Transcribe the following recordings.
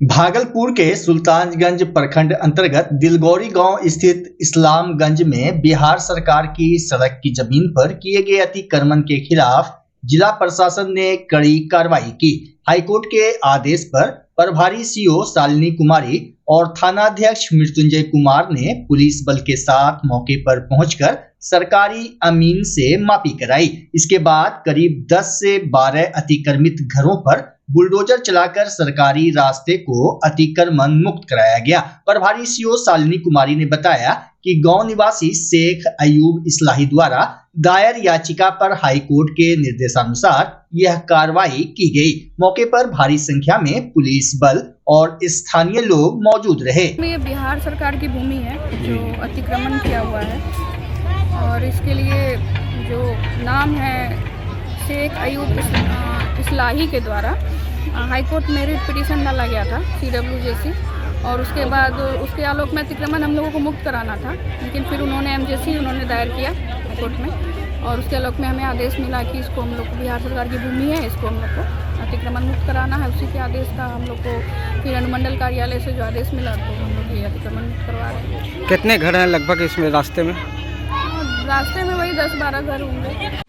भागलपुर के सुल्तानगंज प्रखंड अंतर्गत दिलगौरी गांव स्थित इस्लामगंज में बिहार सरकार की सड़क की जमीन पर किए गए अतिक्रमण के खिलाफ जिला प्रशासन ने कड़ी कार्रवाई की। हाईकोर्ट के आदेश पर प्रभारी सीओ शालिनी कुमारी और थानाध्यक्ष मृत्युंजय कुमार ने पुलिस बल के साथ मौके पर पहुंचकर सरकारी अमीन से मापी कराई। इसके बाद करीब 10 से 12 अतिक्रमित घरों पर बुलडोजर चलाकर सरकारी रास्ते को अतिक्रमण मुक्त कराया गया। प्रभारी सीओ शालिनी कुमारी ने बताया कि गांव निवासी शेख अयूब इस्लाही द्वारा दायर याचिका पर हाईकोर्ट के निर्देशानुसार यह कार्रवाई की गई। मौके पर भारी संख्या में पुलिस बल और स्थानीय लोग मौजूद रहे। ये बिहार सरकार की भूमि है जो अतिक्रमण किया हुआ है और इसके लिए जो नाम है शेख अयूब इस्लाही के द्वारा हाईकोर्ट में रिट पिटीशन डाला गया था CWJC, और उसके बाद उसके आलोक में अतिक्रमण हम लोगों को मुक्त कराना था, लेकिन फिर उन्होंने MJC दायर किया कोर्ट में और उसके आलोक में हमें आदेश मिला कि इसको हम लोग को बिहार सरकार की भूमि है, इसको हम लोग को अतिक्रमण मुक्त कराना है। उसी के आदेश का हम लोग को फिर अनुमंडल कार्यालय से जो आदेश मिला तो हम लोग ये अतिक्रमण मुक्त करवा रहे हैं। कितने घर हैं लगभग इसमें रास्ते में? रास्ते में वही 10-12 घर होंगे।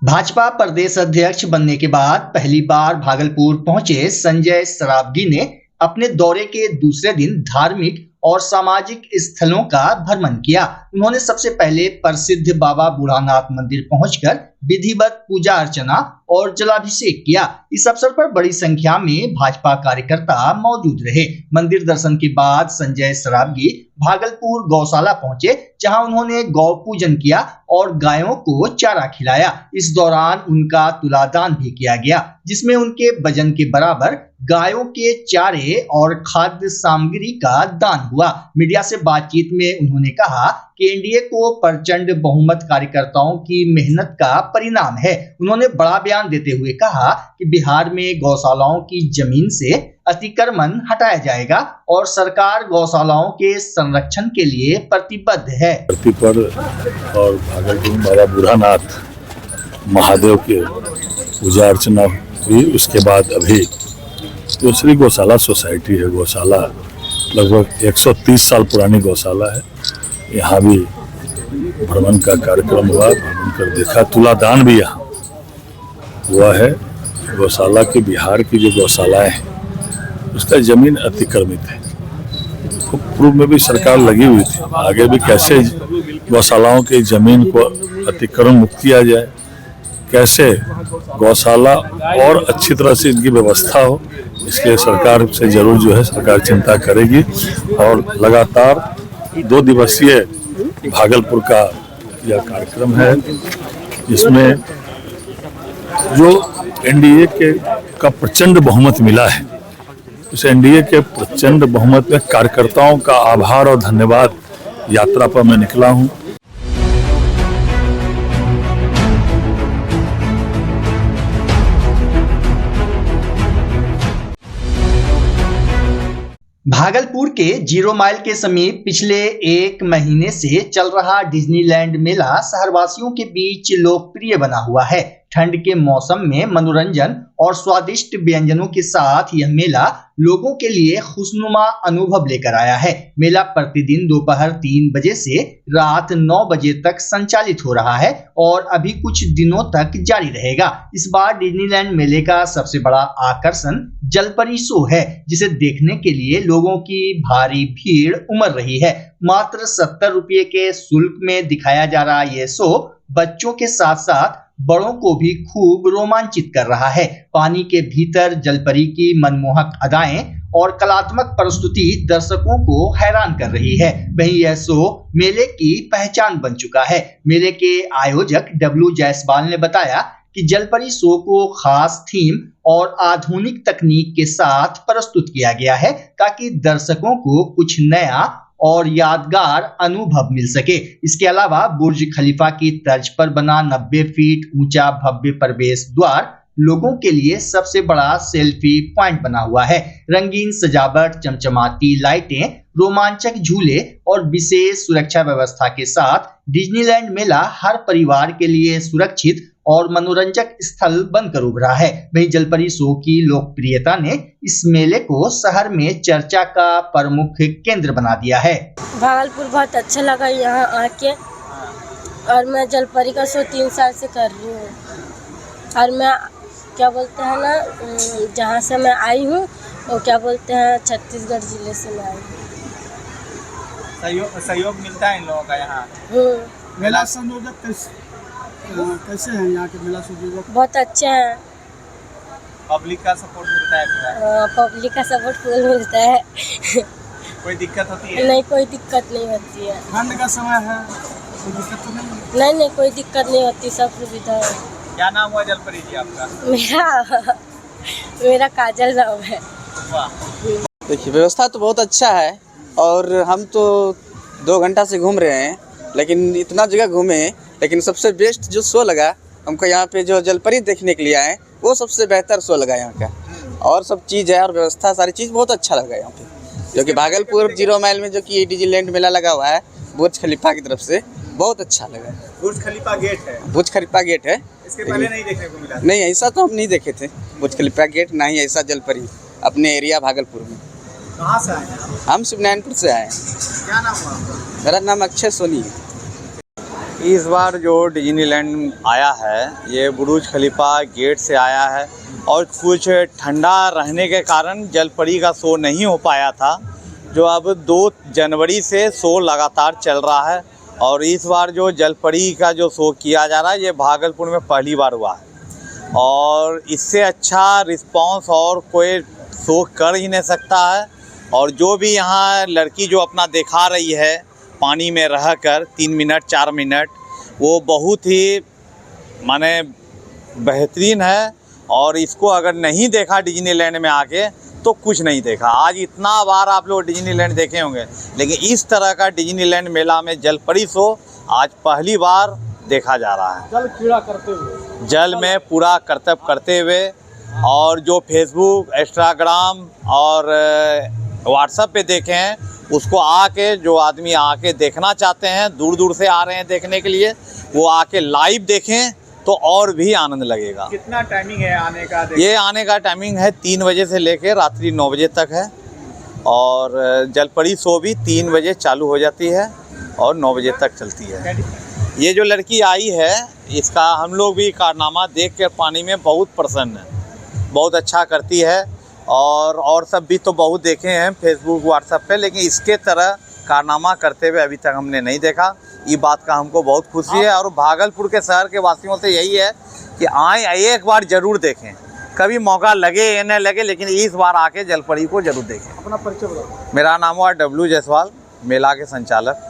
भाजपा प्रदेश अध्यक्ष बनने के बाद पहली बार भागलपुर पहुंचे संजय सरावगी ने अपने दौरे के दूसरे दिन धार्मिक और सामाजिक स्थलों का भ्रमण किया। उन्होंने सबसे पहले प्रसिद्ध बाबा बूढ़ानाथ मंदिर पहुंचकर विधिवत पूजा अर्चना और जलाभिषेक किया। इस अवसर पर बड़ी संख्या में भाजपा कार्यकर्ता मौजूद रहे। मंदिर दर्शन के बाद संजय सरावगी भागलपुर गौशाला पहुंचे, जहां उन्होंने गौ पूजन किया और गायों को चारा खिलाया। इस दौरान उनका तुलादान भी किया गया, जिसमें उनके वजन के बराबर गायों के चारे और खाद्य सामग्री का दान हुआ। मीडिया से बातचीत में उन्होंने कहा कि एनडीए को प्रचंड बहुमत कार्यकर्ताओं की मेहनत का परिणाम है। उन्होंने बड़ा बयान देते हुए कहा कि बिहार में गौशालाओं की जमीन से अतिक्रमण हटाया जाएगा और सरकार गौशालाओं के संरक्षण के लिए प्रतिबद्ध है। धरती पर और भागलपुर बाबा बूढ़ानाथ महादेव के पूजा अर्चना हुई। उसके बाद अभी दूसरी गौशाला सोसाइटी है, गौशाला लगभग 130 साल पुरानी गौशाला है। यहाँ भी भ्रमण का कार्यक्रम हुआ, भ्रमण कर देखा, तुलादान भी यहाँ हुआ है। गौशाला की बिहार की जो गौशालाएं हैं उसका जमीन अतिक्रमित है। पूर्व में भी सरकार लगी हुई थी, आगे भी कैसे गौशालाओं की जमीन को अतिक्रमण मुक्त किया जाए, कैसे गौशाला और अच्छी तरह से इनकी व्यवस्था हो, इसके सरकार से जरूर जो है सरकार चिंता करेगी। और लगातार 2 दिवसीय भागलपुर का यह कार्यक्रम है, जिसमें जो एनडीए का प्रचंड बहुमत मिला है, उस एनडीए के प्रचंड बहुमत में कार्यकर्ताओं का आभार और धन्यवाद यात्रा पर मैं निकला हूं। भागलपुर के 0 माइल के समीप पिछले 1 महीने से चल रहा डिज्नीलैंड मेला शहरवासियों के बीच लोकप्रिय बना हुआ है। ठंड के मौसम में मनोरंजन और स्वादिष्ट व्यंजनों के साथ यह मेला लोगों के लिए खुशनुमा अनुभव लेकर आया है। मेला प्रतिदिन दोपहर 3 बजे से रात 9 बजे तक संचालित हो रहा है और अभी कुछ दिनों तक जारी रहेगा। इस बार डिज्नीलैंड मेले का सबसे बड़ा आकर्षण जलपरी शो है, जिसे देखने के लिए लोगों की भारी भीड़ उमड़ रही है। मात्र 70 रुपये के शुल्क में दिखाया जा रहा यह शो बच्चों के साथ साथ बड़ों को भी खूब रोमांचित कर रहा है। पानी के भीतर जलपरी की मनमोहक अदाएं और कलात्मक प्रस्तुति दर्शकों को हैरान कर रही है। वहीं यह शो मेले की पहचान बन चुका है। मेले के आयोजक डब्लू जायसवाल ने बताया कि जलपरी शो को खास थीम और आधुनिक तकनीक के साथ प्रस्तुत किया गया है, ताकि दर्शकों को कुछ नया और यादगार अनुभव मिल सके। इसके अलावा बुर्ज खलीफा की तर्ज पर बना 90 फीट ऊंचा भव्य प्रवेश द्वार लोगों के लिए सबसे बड़ा सेल्फी पॉइंट बना हुआ है। रंगीन सजावट, चमचमाती लाइटें, रोमांचक झूले और विशेष सुरक्षा व्यवस्था के साथ डिज्नीलैंड मेला हर परिवार के लिए सुरक्षित और मनोरंजक स्थल बनकर उभरा है। वहीं जलपरी शो की लोकप्रियता ने इस मेले को शहर में चर्चा का प्रमुख केंद्र बना दिया है। भागलपुर बहुत अच्छा लगा यहाँ आके, और मैं जलपरी का शो 3 साल से कर रही हूँ। और मैं क्या बोलते हैं ना, जहाँ से मैं आई हूँ वो क्या बोलते हैं, छत्तीसगढ़ जिले से मैं आई हूँ। सहयोग मिलता है इन लोगों का यहाँ। मेला संयोजक कैसे हैं यहाँ के मेला संयोजक? बहुत अच्छे हैं। पब्लिक का सपोर्ट मिलता है पूरा? पब्लिक का सपोर्ट फुल मिलता है। कोई दिक्कत होती है? नहीं, कोई दिक्कत नहीं होती है। ठंड का समय है, कोई दिक्कत तो नहीं? नहीं, कोई दिक्कत नहीं होती, सब सुविधा है। क्या नाम हुआ जलपरी जी आपका? मेरा काजल नाम है। देखिए, व्यवस्था तो बहुत अच्छा है और हम तो 2 घंटा से घूम रहे हैं, लेकिन इतना जगह घूमे, लेकिन सबसे बेस्ट जो शो लगा हमको यहाँ पे, जो जलपरी देखने के लिए आए, वो सबसे बेहतर शो लगा यहाँ का। और सब चीज़ है और व्यवस्था, सारी चीज़ बहुत अच्छा लगा यहाँ पे। जो कि भागलपुर 0 माइल में जो कि डिज्नीलैंड मेला लगा हुआ है बुर्ज खलीफा की तरफ से, बहुत अच्छा लगा। बुर्ज खलीफा गेट है? बुर्ज खलीफा गेट है। इसके पहले नहीं देखने को मिला? नहीं, ऐसा तो हम नहीं देखे थे, बुर्ज खलीफा गेट ना ही ऐसा जलपरी अपने एरिया भागलपुर में। कहाँ से आए हैं? हम शिवनारायणपुर से आए हैं। क्या नाम हुआ आपका? मेरा नाम अक्षय सोनी है। इस बार जो डिज्नीलैंड आया है ये बुर्ज खलीफा गेट से आया है, और कुछ ठंडा रहने के कारण जलपरी का शो नहीं हो पाया था, जो अब 2 जनवरी से शो लगातार चल रहा है। और इस बार जो जलपरी का जो शो किया जा रहा है ये भागलपुर में पहली बार हुआ है, और इससे अच्छा रिस्पांस और कोई शो कर ही नहीं सकता है। और जो भी यहाँ लड़की जो अपना दिखा रही है पानी में रहकर 3 मिनट 4 मिनट, वो बहुत ही माने बेहतरीन है। और इसको अगर नहीं देखा डिज्नीलैंड में आके तो कुछ नहीं देखा। आज इतना बार आप लोग डिज्नीलैंड देखे होंगे, लेकिन इस तरह का डिज्नीलैंड मेला में जलपरी शो आज पहली बार देखा जा रहा है। जल क्रीड़ा करते हुए, जल में पूरा कर्तव्य करते हुए, और जो फेसबुक, इंस्टाग्राम और व्हाट्सएप पे देखे हैं उसको आके, जो आदमी आके देखना चाहते हैं, दूर दूर से आ रहे हैं देखने के लिए, वो आके लाइव देखें तो और भी आनंद लगेगा। कितना टाइमिंग है आने का? ये आने का टाइमिंग है 3 बजे से लेकर रात्रि 9 बजे तक है, और जलपरी शो भी 3 बजे चालू हो जाती है और 9 बजे तक चलती है। ये जो लड़की आई है इसका हम लोग भी कारनामा देख कर पानी में बहुत प्रसन्न है, बहुत अच्छा करती है। और सब भी तो बहुत देखे हैं फेसबुक व्हाट्सएप पे, लेकिन इसके तरह कारनामा करते हुए अभी तक हमने नहीं देखा। ये बात का हमको बहुत खुशी है, और भागलपुर के शहर के वासियों से यही है कि आए एक बार ज़रूर देखें, कभी मौका लगे या न लगे, लेकिन इस बार आके जलपरी को ज़रूर देखें। अपना परिचय बताओ। मेरा नाम हुआ W जायसवाल, मेला के संचालक।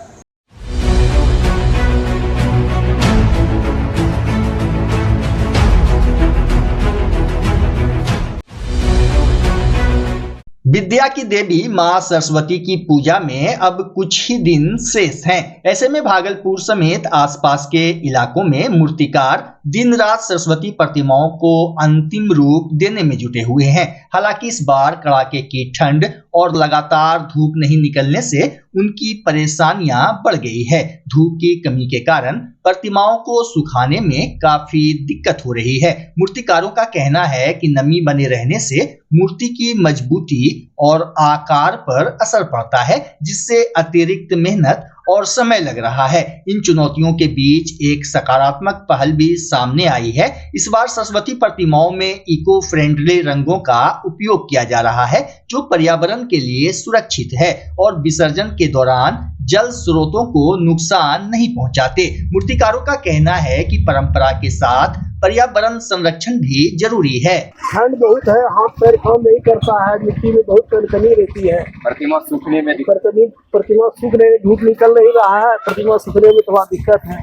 विद्या की देवी मां सरस्वती की पूजा में अब कुछ ही दिन शेष हैं। ऐसे में भागलपुर समेत आसपास के इलाकों में मूर्तिकार दिन रात सरस्वती प्रतिमाओं को अंतिम रूप देने में जुटे हुए हैं। हालांकि इस बार कड़ाके की ठंड और लगातार धूप नहीं निकलने से उनकी परेशानियां बढ़ गई है। धूप की कमी के कारण प्रतिमाओं को सुखाने में काफी दिक्कत हो रही है। मूर्तिकारों का कहना है कि नमी बने रहने से मूर्ति की मजबूती और आकार पर असर पड़ता है, जिससे अतिरिक्त मेहनत और समय लग रहा है। इन चुनौतियों के बीच एक सकारात्मक पहल भी सामने आई है। इस बार सरस्वती प्रतिमाओं में इको फ्रेंडली रंगों का उपयोग किया जा रहा है, जो पर्यावरण के लिए सुरक्षित है और विसर्जन के दौरान जल स्रोतों को नुकसान नहीं पहुंचाते। मूर्तिकारों का कहना है कि परंपरा के साथ पर्यावरण संरक्षण भी जरूरी है। ठंड बहुत है, हाथ पैर काम नहीं करता है, मिट्टी में बहुत कनकनी रहती है। प्रतिमा सूखने में प्रतिमा सूखने में धूप निकल नहीं रहा है, प्रतिमा सूखने में थोड़ा दिक्कत है।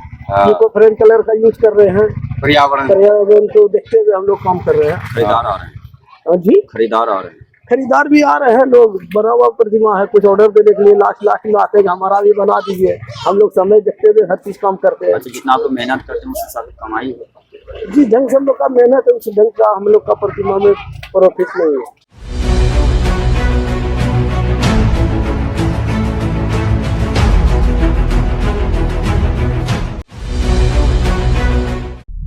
इको फ्रेंड कलर का यूज कर रहे हैं, पर्यावरण को देखते हुए हम लोग काम कर रहे हैं। खरीदार आ रहे हैं जी, खरीदार भी आ रहे हैं। लोग बना हुआ प्रतिमा है, कुछ ऑर्डर देने के लिए लास्ट में आते हैं, हमारा भी बना दीजिए। हम लोग समय देखते हुए हर चीज काम करते हैं। जितना आप मेहनत करते हैं उससे कमाई जी ढंग से हम लोग का मेहनत है, उस ढंग का हम लोग का प्रतिमा में प्रॉफिट नहीं है।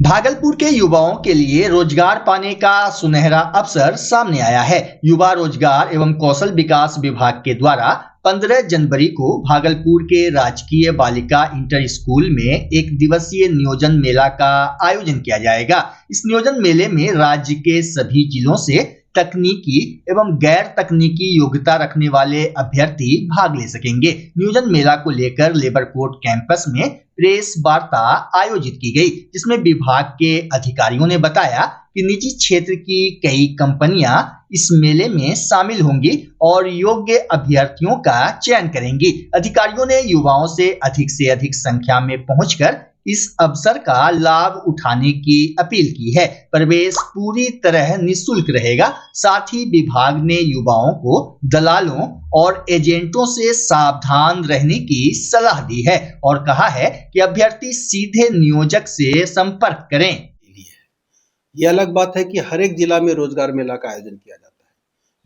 भागलपुर के युवाओं के लिए रोजगार पाने का सुनहरा अवसर सामने आया है। युवा रोजगार एवं कौशल विकास विभाग के द्वारा 15 जनवरी को भागलपुर के राजकीय बालिका इंटर स्कूल में एक दिवसीय नियोजन मेला का आयोजन किया जाएगा। इस नियोजन मेले में राज्य के सभी जिलों से तकनीकी एवं गैर तकनीकी योग्यता रखने वाले अभ्यर्थी भाग ले सकेंगे। नियोजन मेला को लेकर लेबर कोर्ट कैंपस में प्रेस वार्ता आयोजित की गई, जिसमें विभाग के अधिकारियों ने बताया कि निजी क्षेत्र की कई कंपनियां इस मेले में शामिल होंगी और योग्य अभ्यर्थियों का चयन करेंगी। अधिकारियों ने युवाओं से अधिक संख्या में पहुंचकर इस अवसर का लाभ उठाने की अपील की है। प्रवेश पूरी तरह निःशुल्क रहेगा। साथ ही विभाग ने युवाओं को दलालों और एजेंटों से सावधान रहने की सलाह दी है और कहा है कि अभ्यर्थी सीधे नियोजक से संपर्क करें। ये अलग बात है कि हर एक जिला में रोजगार मेला का आयोजन किया जाता है,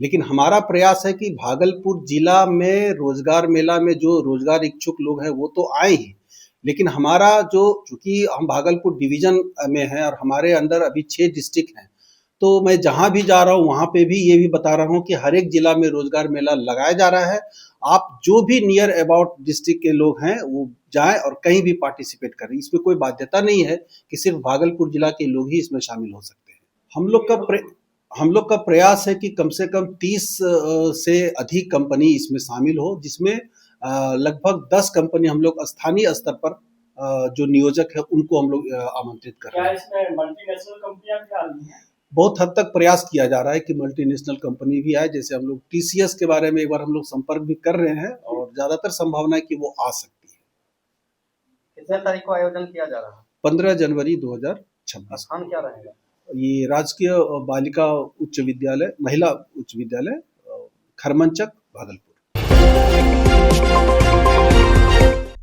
लेकिन हमारा प्रयास है कि भागलपुर जिला में रोजगार मेला में जो रोजगार इच्छुक लोग हैं वो तो आए ही, लेकिन हमारा जो चूंकि हम भागलपुर डिवीजन में हैं और हमारे अंदर अभी 6 डिस्ट्रिक्ट हैं, तो मैं जहां भी जा रहा हूं वहां पे भी ये भी बता रहा हूं कि हर एक जिला में रोजगार मेला लगाया जा रहा है। आप जो भी नियर अबाउट डिस्ट्रिक्ट के लोग हैं वो जाएं और कहीं भी पार्टिसिपेट करें। इसमें कोई बाध्यता नहीं है कि सिर्फ भागलपुर जिला के लोग ही इसमें शामिल हो सकते हैं। हम लोग का प्रयास है कि कम से कम 30 से अधिक कंपनी इसमें शामिल हो, जिसमें लगभग 10 कंपनी हम लोग स्थानीय स्तर पर जो नियोजक है उनको हम लोग आमंत्रित कर रहे हैं। इसमें मल्टीनेशनल कंपनियां भी आ रही हैं? बहुत हद तक प्रयास किया जा रहा है कि मल्टीनेशनल कंपनी भी आए। जैसे हम लोग TCS के बारे में एक बार हम लोग संपर्क भी कर रहे हैं और ज्यादातर संभावना है कि वो आ सकती है। कितने तारीख को आयोजन किया जा रहा है? 15 जनवरी 2026। स्थान क्या रहेगा? ये राजकीय बालिका उच्च विद्यालय, महिला उच्च विद्यालय, खरमंचक, भागलपुर।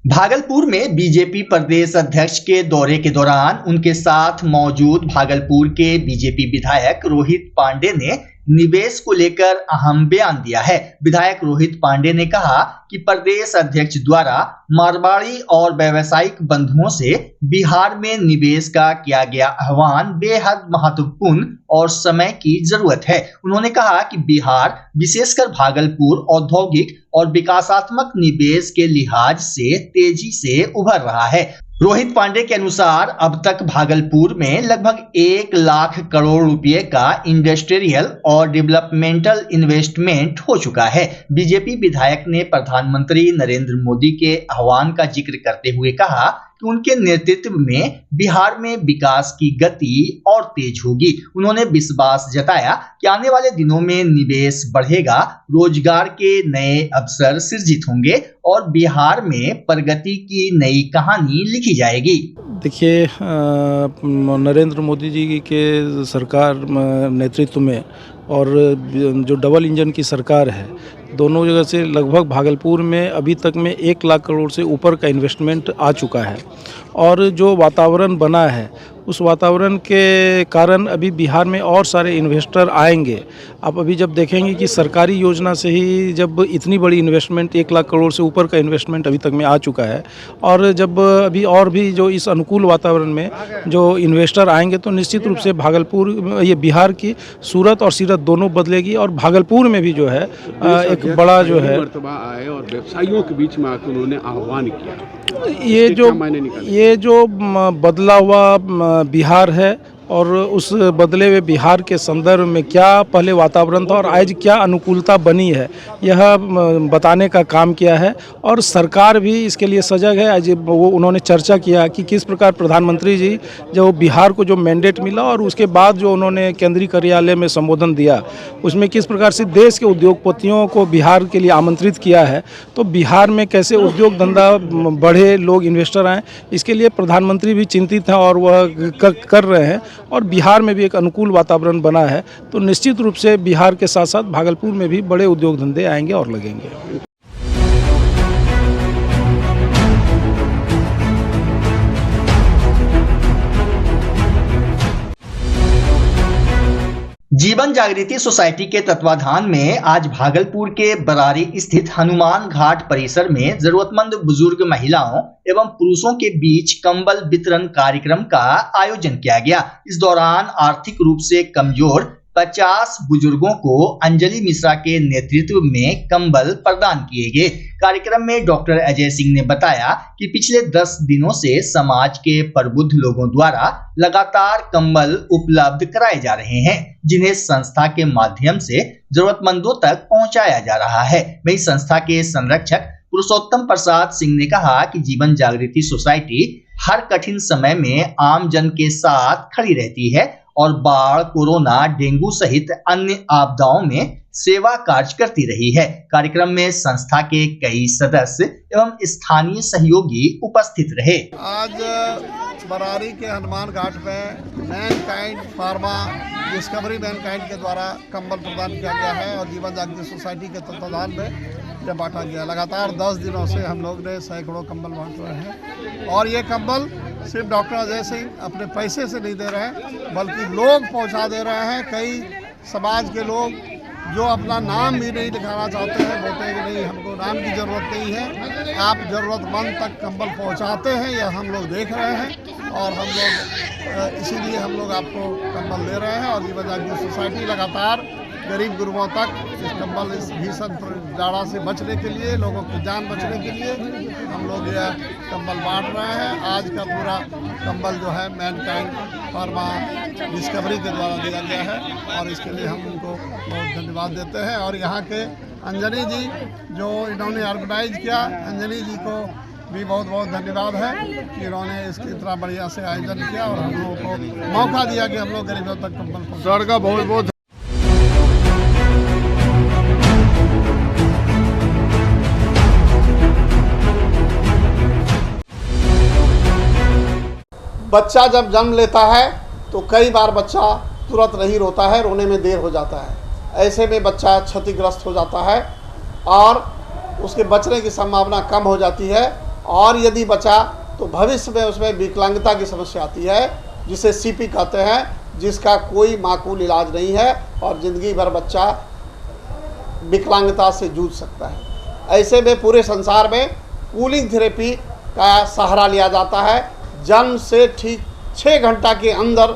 भागलपुर में बीजेपी प्रदेश अध्यक्ष के दौरे के दौरान उनके साथ मौजूद भागलपुर के बीजेपी विधायक रोहित पांडे ने निवेश को लेकर अहम बयान दिया है। विधायक रोहित पांडे ने कहा कि प्रदेश अध्यक्ष द्वारा मारवाड़ी और व्यावसायिक बंधुओं से बिहार में निवेश का किया गया आह्वान बेहद महत्वपूर्ण और समय की जरूरत है। उन्होंने कहा कि बिहार विशेषकर भागलपुर औद्योगिक और विकासात्मक निवेश के लिहाज से तेजी से उभर रहा है। रोहित पांडे के अनुसार अब तक भागलपुर में लगभग 1 लाख करोड़ रुपए का इंडस्ट्रियल और डेवलपमेंटल इन्वेस्टमेंट हो चुका है। बीजेपी विधायक ने प्रधानमंत्री नरेंद्र मोदी के आह्वान का जिक्र करते हुए कहा कि उनके नेतृत्व में बिहार में विकास की गति और तेज होगी। उन्होंने विश्वास जताया कि आने वाले दिनों में निवेश बढ़ेगा, रोजगार के नए अवसर सृजित होंगे और बिहार में प्रगति की नई कहानी लिखी जाएगी। देखिए, नरेंद्र मोदी जी के सरकार नेतृत्व में और जो डबल इंजन की सरकार है, दोनों जगह से लगभग भागलपुर में अभी तक में 1 लाख करोड़ से ऊपर का इन्वेस्टमेंट आ चुका है और जो वातावरण बना है उस वातावरण के कारण अभी बिहार में और सारे इन्वेस्टर आएंगे। आप अभी जब देखेंगे कि सरकारी योजना से ही जब इतनी बड़ी इन्वेस्टमेंट 1 लाख करोड़ से ऊपर का इन्वेस्टमेंट अभी तक में आ चुका है और जब अभी और भी जो इस अनुकूल वातावरण में जो इन्वेस्टर आएंगे तो निश्चित रूप से भागलपुर, ये बिहार की सूरत और सीरत दोनों बदलेगी और भागलपुर में भी जो है एक बड़ा जो है आए और व्यवसायियों के बीच में आकर उन्होंने आह्वान किया। ये जो बदला हुआ बिहार है और उस बदले हुए बिहार के संदर्भ में क्या पहले वातावरण था और आज क्या अनुकूलता बनी है, यह बताने का काम किया है और सरकार भी इसके लिए सजग है। आज वो उन्होंने चर्चा किया कि किस प्रकार प्रधानमंत्री जी जो बिहार को जो मैंडेट मिला और उसके बाद जो उन्होंने केंद्रीय कार्यालय में संबोधन दिया उसमें किस प्रकार से देश के उद्योगपतियों को बिहार के लिए आमंत्रित किया है, तो बिहार में कैसे उद्योग धंधा बढ़े, लोग इन्वेस्टर आएँ, इसके लिए प्रधानमंत्री भी चिंतित हैं और वह कर रहे हैं और बिहार में भी एक अनुकूल वातावरण बना है। तो निश्चित रूप से बिहार के साथ साथ भागलपुर में भी बड़े उद्योग धंधे आएंगे और लगेंगे। जीवन जागृति सोसाइटी के तत्वाधान में आज भागलपुर के बरारी स्थित हनुमान घाट परिसर में जरूरतमंद बुजुर्ग महिलाओं एवं पुरुषों के बीच कंबल वितरण कार्यक्रम का आयोजन किया गया। इस दौरान आर्थिक रूप से कमजोर 50 बुजुर्गों को अंजलि मिश्रा के नेतृत्व में कंबल प्रदान किए गए। कार्यक्रम में डॉक्टर अजय सिंह ने बताया कि पिछले 10 दिनों से समाज के प्रबुद्ध लोगों द्वारा लगातार कंबल उपलब्ध कराए जा रहे हैं, जिन्हें संस्था के माध्यम से जरूरतमंदों तक पहुंचाया जा रहा है। वहीं संस्था के संरक्षक पुरुषोत्तम प्रसाद सिंह ने कहा कि जीवन जागृति सोसाइटी हर कठिन समय में आम जन के साथ खड़ी रहती है और बाढ़, कोरोना, डेंगू सहित अन्य आपदाओं में सेवा कार्य करती रही है। कार्यक्रम में संस्था के कई सदस्य एवं स्थानीय सहयोगी उपस्थित रहे। आज बरारी के हनुमान घाट में मैनकाइंड फार्मा डिस्कवरी मैनकाइंड के द्वारा कंबल प्रदान किया गया है और जीवन जागृति सोसाइटी के तत्वाधान में जब बांटा गया। लगातार 10 दिनों से हम लोग ने सैकड़ों कंबल बांट रहे हैं और ये कंबल सिर्फ डॉक्टर अजय सिंह अपने पैसे से नहीं दे रहे हैं, बल्कि लोग पहुंचा दे रहे हैं। कई समाज के लोग जो अपना नाम भी नहीं लिखाना चाहते हैं, बोलते हैं कि नहीं हमको नाम की ज़रूरत नहीं है, आप ज़रूरतमंद तक कंबल पहुंचाते हैं, यह हम लोग देख रहे हैं और हम लोग इसीलिए हम लोग आपको कंबल दे रहे हैं। और जीवन जागृति सोसाइटी लगातार गरीब गुरुओं तक इस कंबल, इस भीषण जाड़ा से बचने के लिए, लोगों की जान बचने के लिए हम लोग यह कंबल बांट रहे हैं। आज का पूरा कंबल जो है मैनकाइंड फार्मा डिस्कवरी के द्वारा दिया गया है और इसके लिए हम उनको बहुत धन्यवाद देते हैं। और यहाँ के अंजनी जी जो इन्होंने ऑर्गेनाइज किया, अंजनी जी को भी बहुत बहुत धन्यवाद है कि इन्होंने इसकी इतना बढ़िया से आयोजन किया और हम लोगों को मौका दिया कि हम लोग गरीबों तक कंबल सर का बहुत बहुत बच्चा जब जन्म लेता है तो कई बार बच्चा तुरंत नहीं रोता है, रोने में देर हो जाता है। ऐसे में बच्चा क्षतिग्रस्त हो जाता है और उसके बचने की संभावना कम हो जाती है और यदि बचा तो भविष्य में उसमें विकलांगता की समस्या आती है, जिसे सीपी कहते हैं, जिसका कोई माकूल इलाज नहीं है और ज़िंदगी भर बच्चा विकलांगता से जूझ सकता है। ऐसे में पूरे संसार में कूलिंग थेरेपी का सहारा लिया जाता है। जन्म से ठीक 6 घंटा के अंदर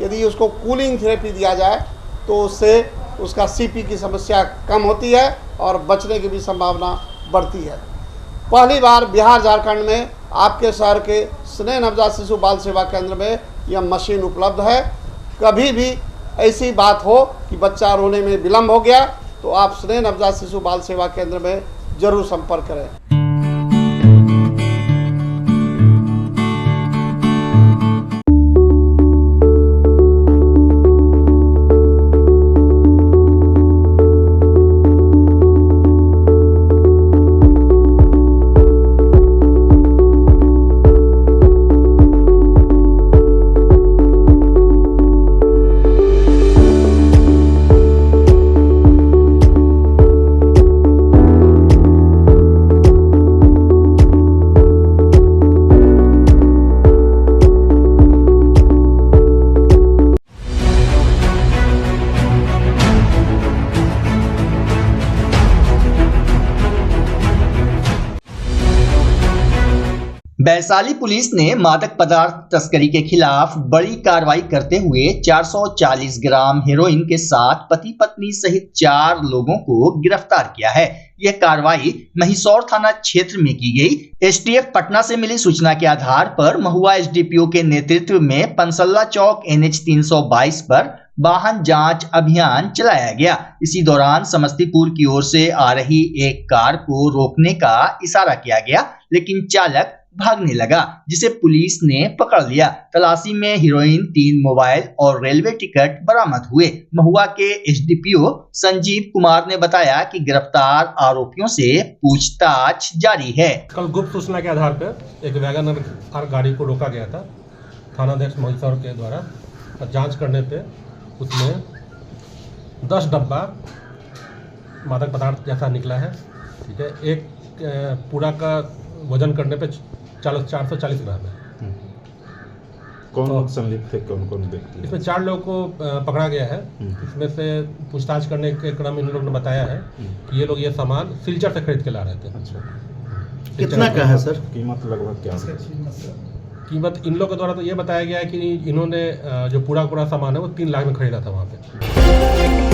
यदि उसको कूलिंग थेरेपी दिया जाए तो उससे उसका सीपी की समस्या कम होती है और बचने की भी संभावना बढ़ती है। पहली बार बिहार झारखंड में आपके शहर के स्नेह नवजात शिशु बाल सेवा केंद्र में यह मशीन उपलब्ध है। कभी भी ऐसी बात हो कि बच्चा रोने में विलम्ब हो गया तो आप स्नेह नवजात शिशु बाल सेवा केंद्र में जरूर संपर्क करें। वैशाली पुलिस ने मादक पदार्थ तस्करी के खिलाफ बड़ी कार्रवाई करते हुए 440 ग्राम हेरोइन के साथ पति पत्नी सहित 4 लोगों को गिरफ्तार किया है। यह कार्रवाई महिसौर थाना क्षेत्र में की गई। एसटीएफ पटना से मिली सूचना के आधार पर महुआ एसडीपीओ के नेतृत्व में पंसल्ला चौक NH 322 पर वाहन जांच अभियान चलाया गया। इसी दौरान समस्तीपुर की ओर से आ रही एक कार को रोकने का इशारा किया गया, लेकिन चालक भागने लगा, जिसे पुलिस ने पकड़ लिया। तलाशी में हीरोइन, 3 मोबाइल और रेलवे टिकट बरामद हुए। महुआ के एसडीपीओ संजीव कुमार ने बताया कि गिरफ्तार आरोपियों से पूछताछ जारी है। कल गुप्त सूचना के आधार पर एक वैगन आर गाड़ी को रोका गया था थानाध्यक्ष महिसौर के द्वारा। जांच करने पे उसमें 10 डब्बा मादक पदार्थ जैसा निकला है। ठीक है, एक पूरा का वजन करने पे 440 ग्राम है। कौन लोग संलिप्त थे, कौन कौन व्यक्ति? इसमें 4 लोगों को पकड़ा गया है। इसमें से पूछताछ करने के क्रम इन लोगों ने बताया है कि ये लोग ये सामान सिलचर से खरीद के ला रहे थे। अच्छा, कितना का है सर? कीमत लगभग क्या है? कीमत इन लोगों के द्वारा तो ये बताया गया है कि इन्होंने जो पूरा सामान है वो 3 लाख में खरीदा था वहाँ पे।